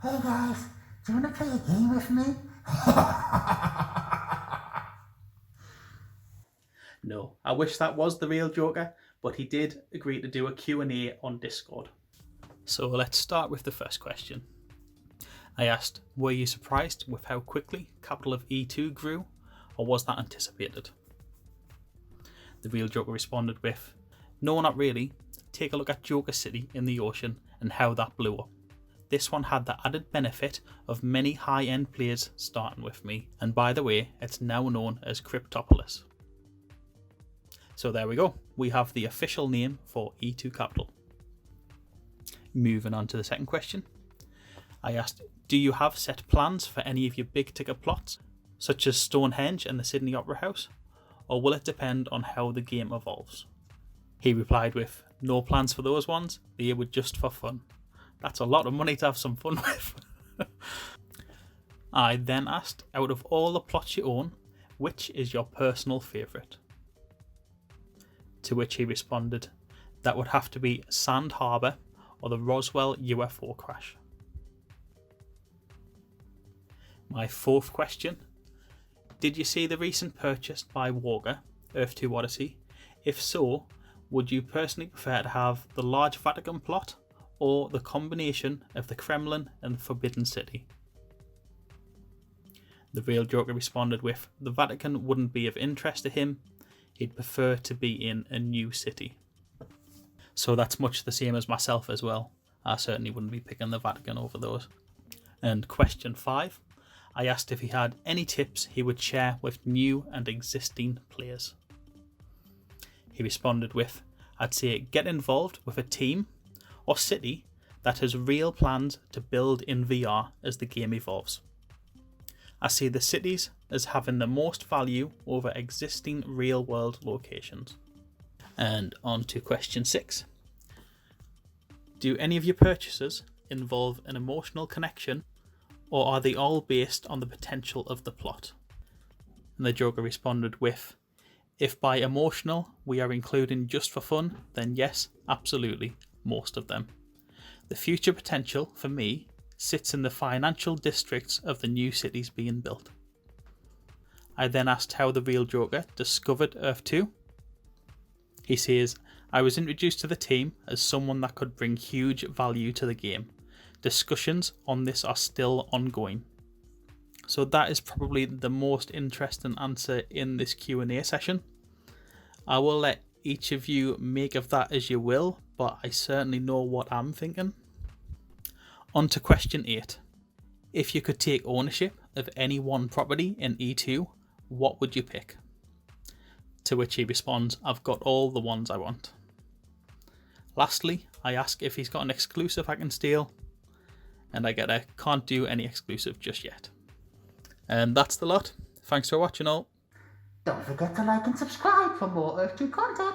Hey guys, do you want to play a game with me? No, I wish that was the real Joker, but he did agree to do a Q&A on Discord. So let's start with the first question. I asked, were you surprised with how quickly capital of E2 grew, or was that anticipated? The real Joker responded with, no, not really. Take a look at Joker City in the ocean and how that blew up. This one had the added benefit of many high-end players starting with me, and by the way, it's now known as Cryptopolis. So there we go, we have the official name for E2 Capital. Moving on to the second question. I asked, do you have set plans for any of your big ticket plots, such as Stonehenge and the Sydney Opera House, or will it depend on how the game evolves? He replied with, no plans for those ones, they were just for fun. That's a lot of money to have some fun with. I then asked, out of all the plots you own, which is your personal favourite? To which he responded, that would have to be Sand Harbour or the Roswell UFO crash. My fourth question, did you see the recent purchase by Warga, Earth 2 Odyssey? If so, would you personally prefer to have the large Vatican plot or the combination of the Kremlin and the Forbidden City? The real Joker responded with, the Vatican wouldn't be of interest to him, he'd prefer to be in a new city. So that's much the same as myself as well. I certainly wouldn't be picking the Vatican over those. And question 5, I asked if he had any tips he would share with new and existing players. He responded with, I'd say get involved with a team or city that has real plans to build in VR as the game evolves. I see the cities as having the most value over existing real world locations. And on to question 6. Do any of your purchases involve an emotional connection, or are they all based on the potential of the plot? And the Joker responded with, if by emotional we are including just for fun, then yes, absolutely, most of them. The future potential, for me, sits in the financial districts of the new cities being built. I then asked how the real Joker discovered Earth 2. He says, I was introduced to the team as someone that could bring huge value to the game. Discussions on this are still ongoing. So that is probably the most interesting answer in this Q&A session. I will let each of you make of that as you will, but I certainly know what I'm thinking. On to question 8. If you could take ownership of any one property in E2, what would you pick? To which he responds, I've got all the ones I want. Lastly, I ask if he's got an exclusive I can steal, and I get a can't do any exclusive just yet. And that's the lot. Thanks for watching all. Don't forget to like and subscribe for more Earth 2 content.